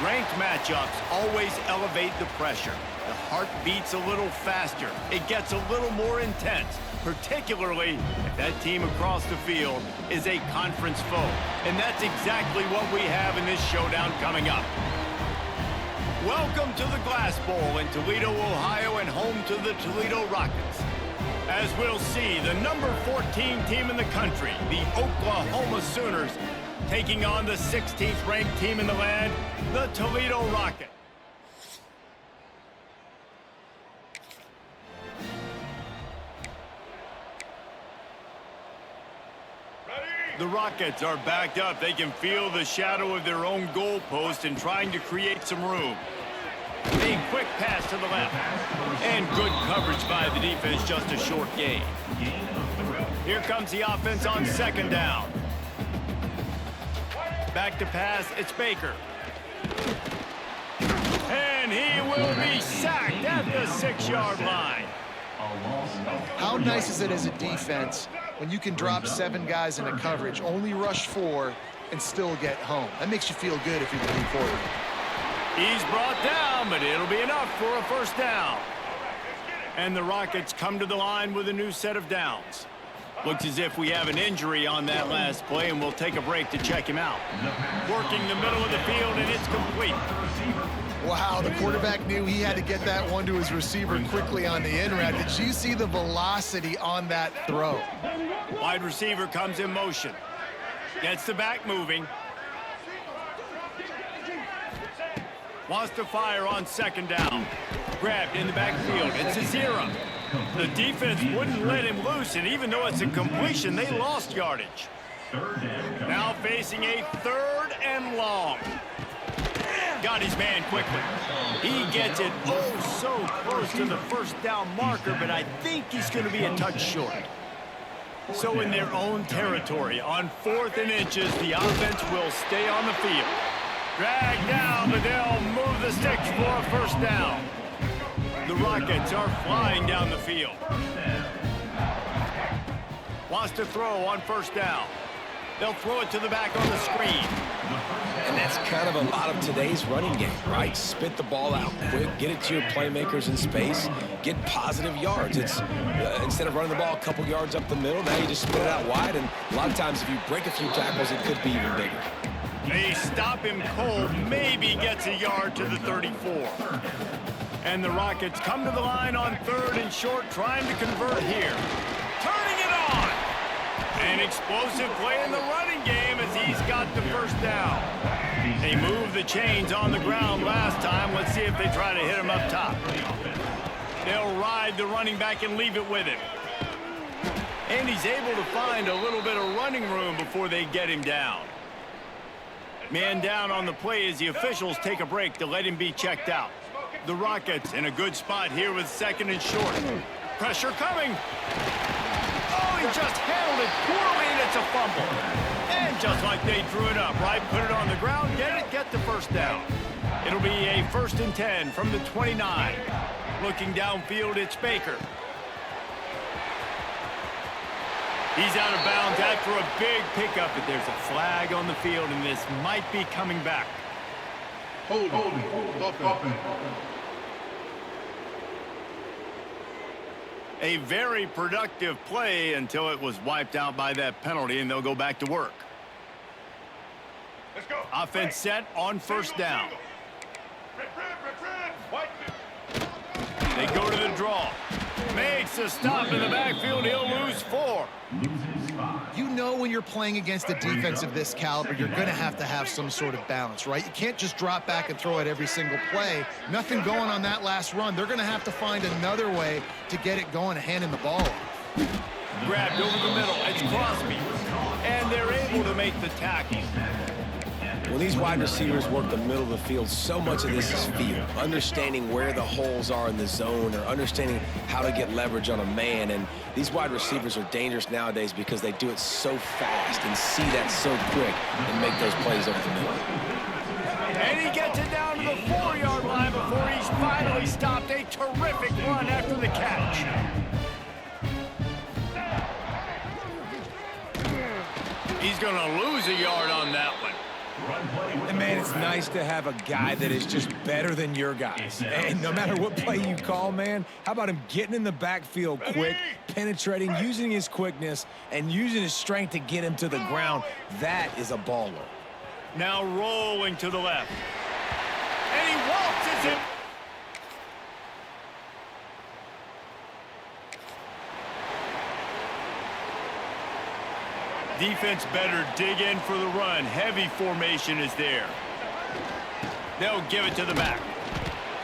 Ranked matchups always elevate the pressure. The heart beats a little faster. It gets a little more intense, particularly if that team across the field is a conference foe. And that's exactly what we have in this showdown coming up. Welcome to the Glass Bowl in Toledo, Ohio, and home to the Toledo Rockets. As we'll see, the number 14 team in the country, the Oklahoma Sooners, taking on the 16th ranked team in the land, the Toledo Rockets. The Rockets are backed up. They can feel the shadow of their own goalpost and trying to create some room. A quick pass to the left. And good coverage by the defense, just a short gain. Here comes the offense on second down. Back to pass, it's Baker. And he will be sacked at the 6-yard line. How nice is it as a defense when you can drop 7 guys into coverage, only rush 4, and still get home? That makes you feel good if you're the quarterback. He's brought down, but it'll be enough for a first down. And the Rockets come to the line with a new set of downs. Looks as if we have an injury on that last play, and we'll take a break to check him out. Working the middle of the field, and it's complete. Wow, the quarterback knew he had to get that one to his receiver quickly on the in route. Did you see the velocity on that throw? Wide receiver comes in motion. Gets the back moving. Wants to fire on second down. Grabbed in the backfield. It's a 0. The defense wouldn't let him loose, and even though it's a completion, they lost yardage. Now facing a 3rd and long. Got his man quickly. He gets it oh so close to the first down marker, but I think he's going to be a touch short. So in their own territory, on 4th and inches, the offense will stay on the field. Dragged down, but they'll move the sticks for a first down. The Rockets are flying down the field. Wants to throw on first down. They'll throw it to the back on the screen. And that's kind of a lot of today's running game, right? Spit the ball out quick, get it to your playmakers in space, get positive yards. It's instead of running the ball a couple yards up the middle, now you just spit it out wide, and a lot of times if you break a few tackles, it could be even bigger. They stop him cold, maybe gets a yard to the 34. And the Rockets come to the line on 3rd and short, trying to convert here. Turning it on! An explosive play in the running game as he's got the first down. They moved the chains on the ground last time. Let's see if they try to hit him up top. They'll ride the running back and leave it with him. And he's able to find a little bit of running room before they get him down. Man down on the play as the officials take a break to let him be checked out. The Rockets in a good spot here with 2nd and short. Pressure coming. Oh, he just handled it poorly, and it's a fumble. And just like they drew it up, right? Put it on the ground, get the first down. It'll be a 1st and 10 from the 29. Looking downfield, it's Baker. He's out of bounds after a big pickup, but there's a flag on the field, and this might be coming back. Hold. A very productive play until it was wiped out by that penalty, and they'll go back to work. Let's go. Offense set on first down. They go to the draw. Makes a stop in the backfield. He'll lose 4. You know when you're playing against a defense of this caliber, you're going to have some sort of balance, right? You can't just drop back and throw it every single play. Nothing going on that last run. They're going to have to find another way to get it going and handing the ball off. Grabbed over the middle. It's Crosby. And they're able to make the tackle. When these wide receivers work the middle of the field, so much of this is feel. Understanding where the holes are in the zone or understanding how to get leverage on a man. And these wide receivers are dangerous nowadays because they do it so fast and see that so quick and make those plays over the middle. And he gets it down to the 4-yard line before he's finally stopped. A terrific run after the catch. He's going to lose a yard on that one. And, man, it's nice to have a guy that is just better than your guys. And no matter what play you call, man, how about him getting in the backfield quick, penetrating, using his quickness, and using his strength to get him to the ground? That is a baller. Now rolling to the left. And he waltzes it. Defense better dig in for the run. Heavy formation is there. They'll give it to the back.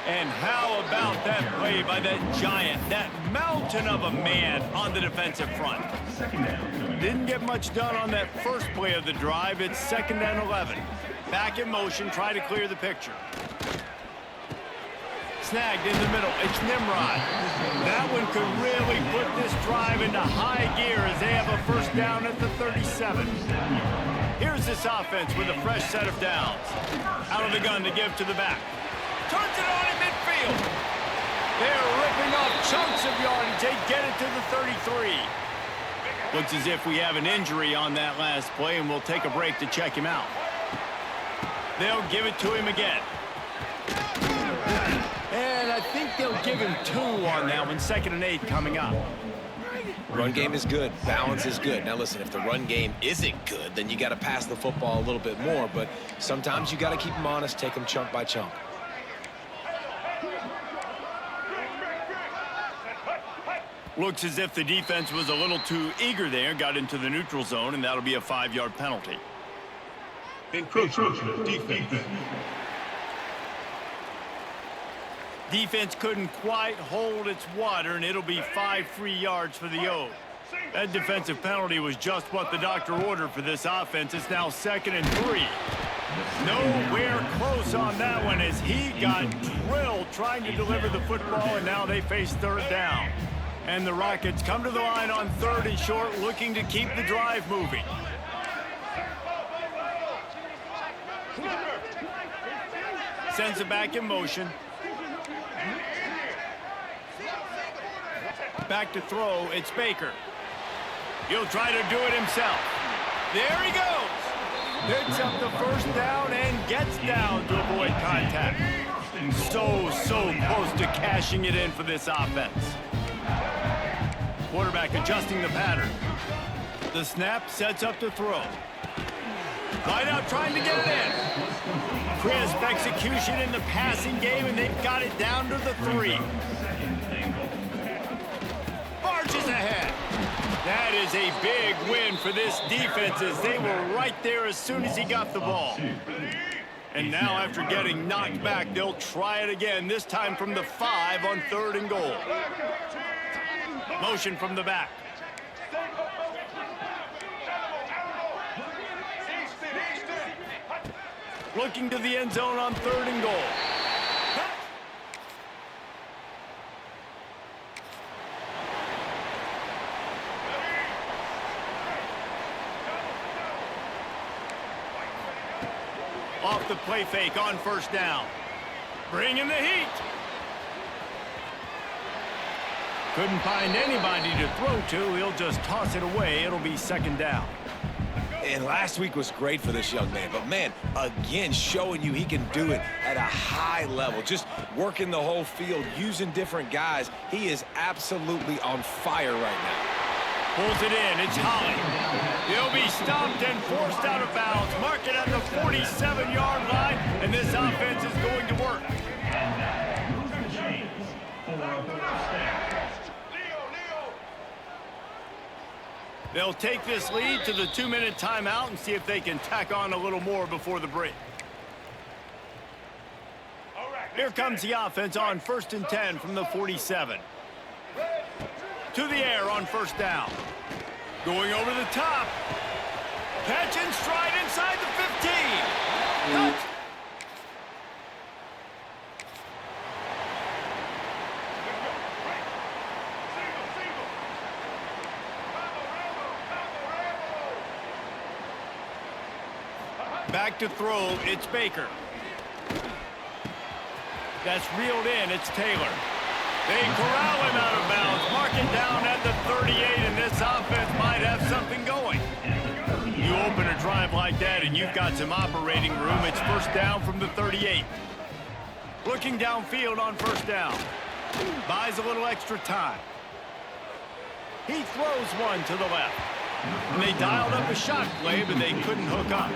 And how about that play by that giant, that mountain of a man on the defensive front? Didn't get much done on that first play of the drive. It's 2nd and 11. Back in motion, try to clear the picture. Snagged in the middle. It's Nimrod. That one could really put this drive into high gear as they have a first down at the 37. Here's this offense with a fresh set of downs. Out of the gun to give to the back. Turns it on in midfield. They're ripping off chunks of yardage. They get it to the 33. Looks as if we have an injury on that last play, and we'll take a break to check him out. They'll give it to him again. And I think they'll give him 2 on that one. 2nd and 8 coming up. Run game is good. Balance is good. Now, listen, if the run game isn't good, then you got to pass the football a little bit more. But sometimes you got to keep them honest, take them chunk by chunk. Looks as if the defense was a little too eager there. Got into the neutral zone, and that'll be a 5-yard penalty. Encroachment defense. Defense couldn't quite hold its water, and it'll be 5 free yards for the O. That defensive penalty was just what the doctor ordered for this offense. It's now 2nd and 3. Nowhere close on that one as he got drilled trying to deliver the football, and now they face 3rd down. And the Rockets come to the line on 3rd and short, looking to keep the drive moving. Sends it back in motion. Back to throw, it's Baker. He'll try to do it himself. There he goes. Picks up the first down and gets down to avoid contact. So close to cashing it in for this offense. Quarterback adjusting the pattern. The snap sets up to throw. Right out trying to get it in. Crisp execution in the passing game, and they've got it down to the 3. Marches ahead. That is a big win for this defense as they were right there as soon as he got the ball. And now after getting knocked back, they'll try it again, this time from the 5 on 3rd and goal. Motion from the back. Looking to the end zone on 3rd and goal. Off the play fake on 1st down. Bringing the heat. Couldn't find anybody to throw to. He'll just toss it away. It'll be 2nd down. And last week was great for this young man. But, man, again, showing you he can do it at a high level. Just working the whole field, using different guys. He is absolutely on fire right now. Pulls it in. It's Holly. He'll be stopped and forced out of bounds. Mark it at the 47-yard line, and this offense is going to work. They'll take this lead to the 2-minute timeout and see if they can tack on a little more before the break. Here comes the offense on 1st and 10 from the 47. To the air on 1st down. Going over the top. Catch and stride inside the 15. Touch. Back to throw, it's Baker. That's reeled in, it's Taylor. They corral him out of bounds, mark it down at the 38, and this offense might have something going. You open a drive like that, ahead and you've got some operating room. It's first down from the 38. Looking downfield on first down. Buys a little extra time. He throws one to the left. And they dialed up a shot play, but they couldn't hook up.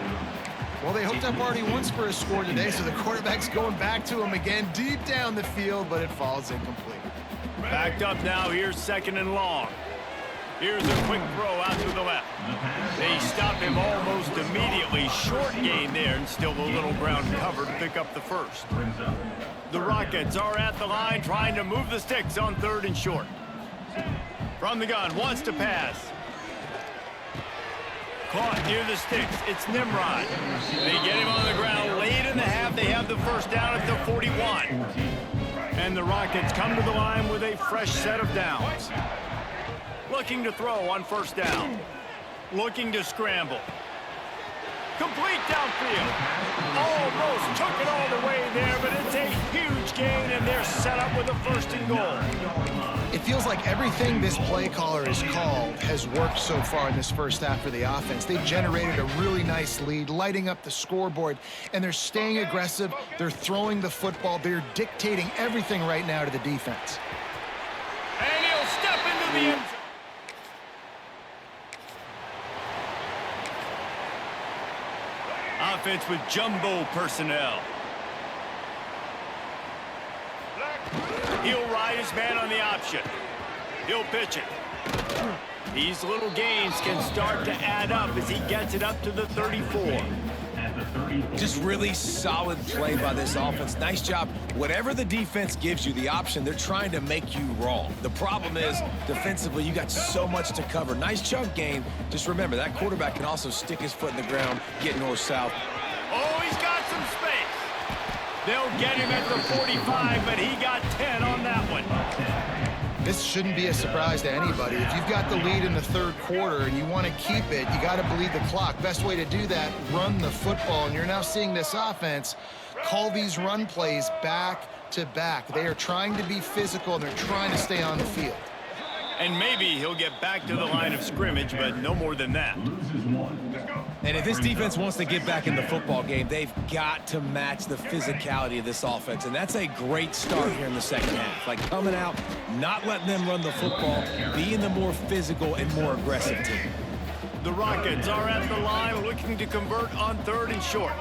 Well, they hooked up already once for a score today, so the quarterback's going back to him again deep down the field, but it falls incomplete. Backed up now. Here's second and long. Here's a quick throw out to the left. They stop him almost immediately. Short gain there, and still a little ground cover to pick up the first. The Rockets are at the line trying to move the sticks on third and short. From the gun, wants to pass. Caught near the sticks. It's Nimrod. They get him on the ground late in the half. They have the first down at the 41. And the Rockets come to the line with a fresh set of downs. Looking to throw on first down. Looking to scramble. Complete downfield. Almost took it all the way there, but it's a huge gain, and they're set up with a first and goal. It feels like everything this play caller has called has worked so far in this first half for the offense. They've generated a really nice lead, lighting up the scoreboard, and they're staying aggressive. They're throwing the football. They're dictating everything right now to the defense. And he'll step into the end zone. Offense with jumbo personnel. He'll ride his man on the option. He'll pitch it. These little gains can start to add up as he gets it up to the 34. Just really solid play by this offense. Nice job. Whatever the defense gives you, the option, they're trying to make you wrong. The problem is, defensively, you got so much to cover. Nice chunk gain. Just remember, that quarterback can also stick his foot in the ground, get north-south. Oh, he's got some space. They'll get him at the 45, but he got 10 on that one. This shouldn't be a surprise to anybody. If you've got the lead in the third quarter and you want to keep it, you got to bleed the clock. Best way to do that, run the football. And you're now seeing this offense call these run plays back to back. They are trying to be physical, and they're trying to stay on the field. And maybe he'll get back to the line of scrimmage, but no more than that. And if this defense wants to get back in the football game, they've got to match the physicality of this offense. And that's a great start here in the second half. Like coming out, not letting them run the football, being the more physical and more aggressive team. The Rockets are at the line looking to convert on third and short.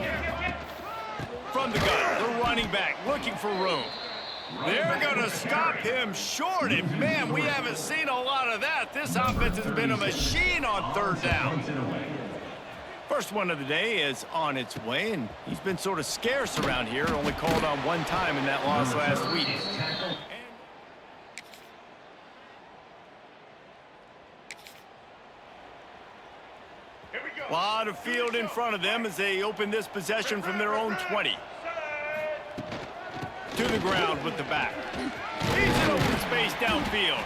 From the gun, the running back looking for room. They're going to stop him short, and man, we haven't seen a lot of that. This offense has been a machine on third down. First one of the day is on its way, and he's been sort of scarce around here, only called on one time in that loss last week. A lot of field in front of them as they open this possession from their own 20. To the ground with the back. He's in open space downfield.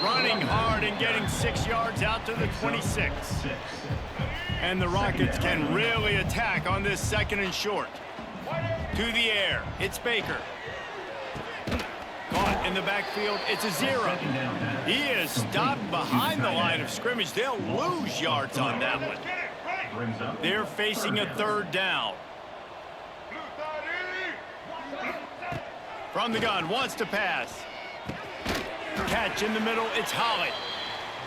Running hard and getting 6 yards out to the 26. And the Rockets can really attack on this second and short. To the air, it's Baker. Caught in the backfield, it's a 0. He is stopped behind the line of scrimmage. They'll lose yards on that one. They're facing a third down. From the gun, wants to pass. Catch in the middle, it's Holland.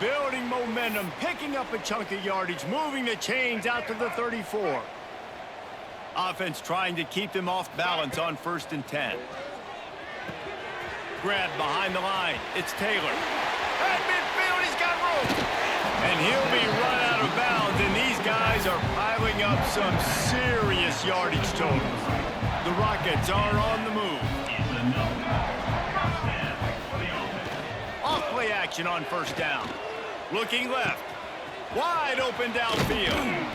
Building momentum, picking up a chunk of yardage, moving the chains out to the 34. Offense trying to keep them off balance on first and 10. Grab behind the line, it's Taylor. At midfield, he's got room. And he'll be run out of bounds, and these guys are piling up some serious yardage totals. The Rockets are on the move. Off play action on first down. Looking left. Wide open downfield.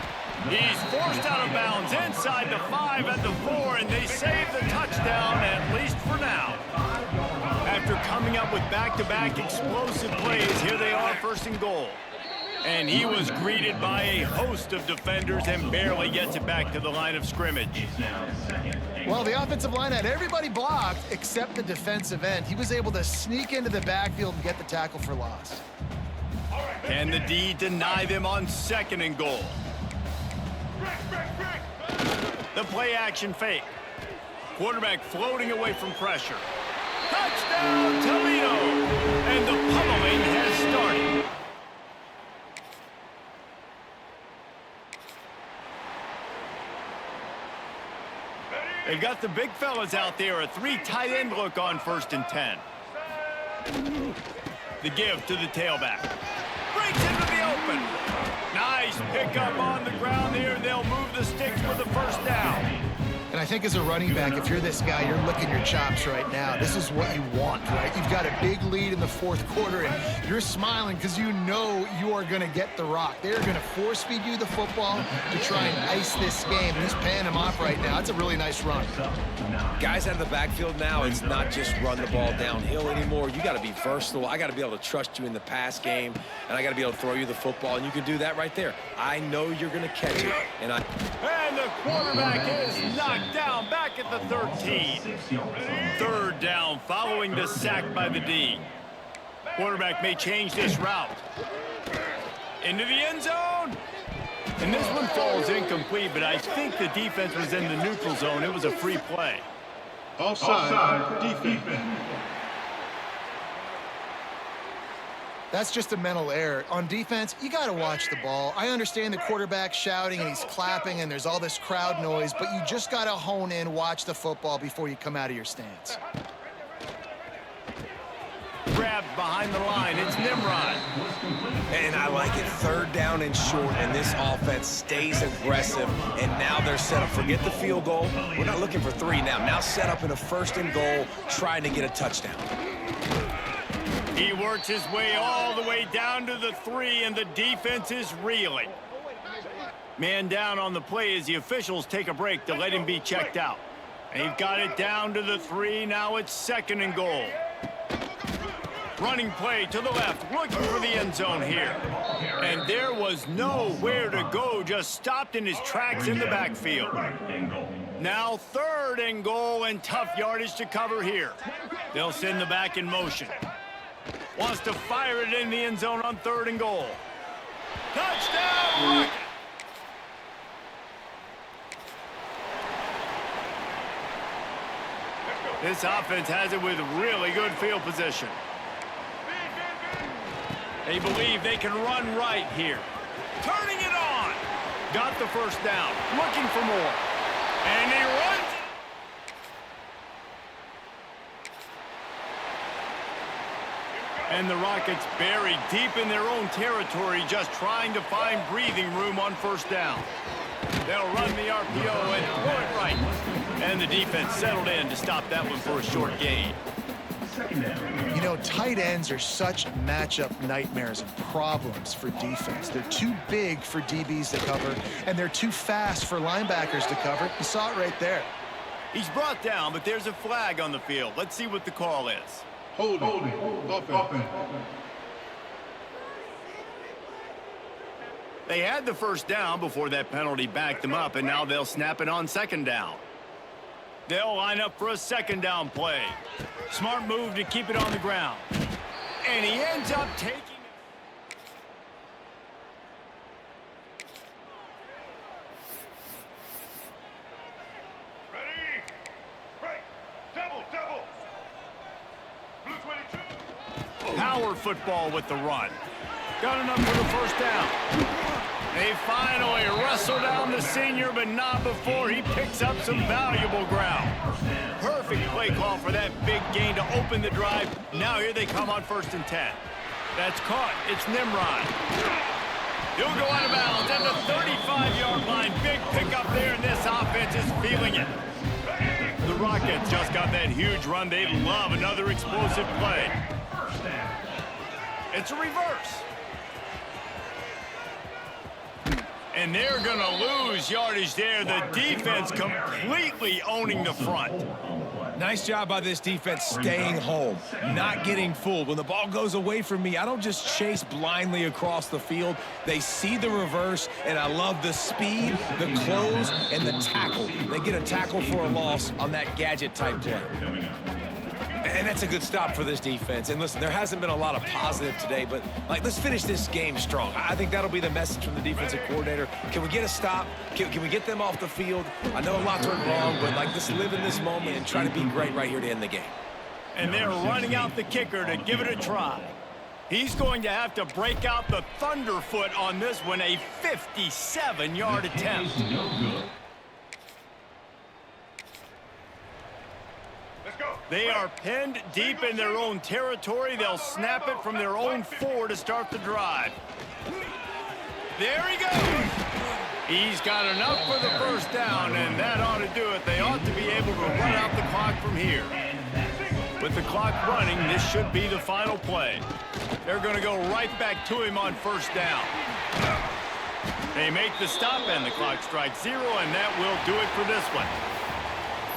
He's forced out of bounds inside the 5 at the 4, and they save the touchdown, at least for now. After coming up with back-to-back explosive plays, here they are first and goal. And he was greeted by a host of defenders and barely gets it back to the line of scrimmage. Well, the offensive line had everybody blocked except the defensive end. He was able to sneak into the backfield and get the tackle for loss. Can the D deny them on second and goal? The play action fake. Quarterback floating away from pressure. Touchdown, Toledo! And the pummeling has started. They've got the big fellas out there. A 3 tight end look on 1st and 10. The give to the tailback. Breaks into the open. Nice pickup on the ground here. They'll move the sticks for the 1st down. And I think as a running back, if you're this guy, you're licking your chops right now. This is what you want, right? You've got a big lead in the 4th quarter, and you're smiling because you know you are going to get the rock. They're going to force-feed you the football to try and ice this game. And he's paying him off right now. It's a really nice run. Guys out of the backfield now, it's not just run the ball downhill anymore. You got to be versatile. I got to be able to trust you in the pass game, and I got to be able to throw you the football, and you can do that right there. I know you're going to catch it, and the quarterback is knocked down back at the 13. 3rd down following the sack by the D. Quarterback may change this route. Into the end zone. And this one falls incomplete, but I think the defense was in the neutral zone. It was a free play. Offside, defense. That's just a mental error. On defense, you got to watch the ball. I understand the quarterback shouting and he's clapping and there's all this crowd noise, but you just got to hone in, watch the football before you come out of your stance. Grabbed behind the line. It's Nimrod. And I like it. 3rd down and short, and this offense stays aggressive. And now they're set up. Forget the field goal. We're not looking for 3 now. Now set up in a 1st and goal, trying to get a touchdown. He works his way all the way down to the 3, and the defense is reeling. Man down on the play as the officials take a break to let him be checked out. And he's got it down to the 3. Now it's 2nd and goal. Running play to the left, looking for the end zone here. And there was nowhere to go, just stopped in his tracks in the backfield. Now 3rd and goal, and tough yardage to cover here. They'll send the back in motion. Wants to fire it in the end zone on 3rd and goal. Touchdown, Rocket! This offense has it with really good field position. They believe they can run right here. Turning it on. Got the 1st down. Looking for more. And he runs. And the Rockets buried deep in their own territory, just trying to find breathing room on 1st down. They'll run the RPO and throw it right. And the defense settled in to stop that one for a short gain. You know, tight ends are such matchup nightmares and problems for defense. They're too big for DBs to cover, and they're too fast for linebackers to cover. You saw it right there. He's brought down, but there's a flag on the field. Let's see what the call is. Hold it. Offense. They had the 1st down before that penalty backed them up, and now they'll snap it on 2nd down. They'll line up for a 2nd down play. Smart move to keep it on the ground. And he ends up taking it. Ready? Break. Double. Blue 22. Power football with the run. Got enough for the 1st down. They finally wrestle down the senior, but not before he picks up some valuable ground. Perfect play call for that big gain to open the drive. Now here they come on 1st and 10. That's caught. It's Nimrod. He'll go out of bounds at the 35-yard line. Big pickup there, and this offense is feeling it. The Rockets just got that huge run. They love another explosive play. It's a reverse. And they're going to lose yardage there. The defense completely owning the front. Nice job by this defense staying home, not getting fooled. When the ball goes away from me, I don't just chase blindly across the field. They see the reverse, and I love the speed, the close, and the tackle. They get a tackle for a loss on that gadget-type play. And that's a good stop for this defense. And listen, there hasn't been a lot of positive today, but let's finish this game strong. I think that'll be the message from the defensive coordinator. Can we get a stop? Can we get them off the field? I know a lot went wrong, but let's live in this moment and try to be great right here to end the game. And they're running out the kicker to give it a try. He's going to have to break out the thunderfoot on this one, a 57-yard attempt. They are pinned deep in their own territory. They'll snap it from their own 4 to start the drive. There he goes. He's got enough for the first down, and that ought to do it. They ought to be able to run out the clock from here. With the clock running, this should be the final play. They're going to go right back to him on first down. They make the stop, and the clock strikes 0, and that will do it for this one.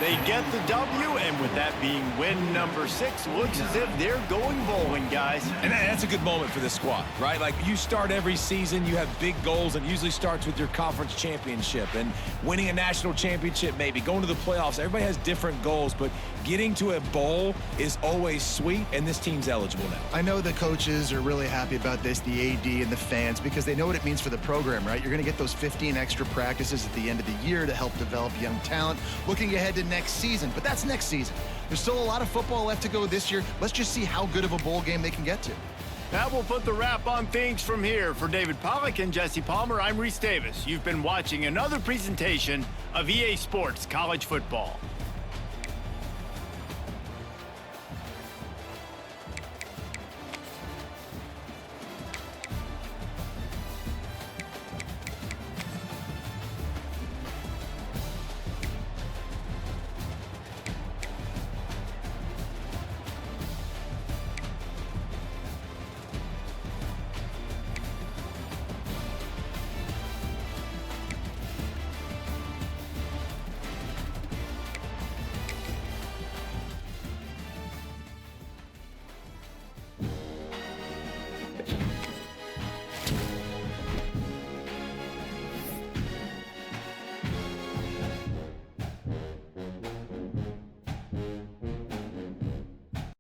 They get the W, and with that being win number 6, looks as if they're going bowling, guys. And that's a good moment for this squad, right? You start every season, you have big goals, and it usually starts with your conference championship and winning a national championship, maybe going to the playoffs. Everybody has different goals, but getting to a bowl is always sweet, and this team's eligible now. I know the coaches are really happy about this, the AD and the fans, because they know what it means for the program, right? You're going to get those 15 extra practices at the end of the year to help develop young talent. Looking ahead to next season, but that's next season. There's still a lot of football left to go this year. Let's just see how good of a bowl game they can get to. That will put the wrap on things from here. For David Pollack and Jesse Palmer, I'm Reese Davis. You've been watching another presentation of EA Sports College Football.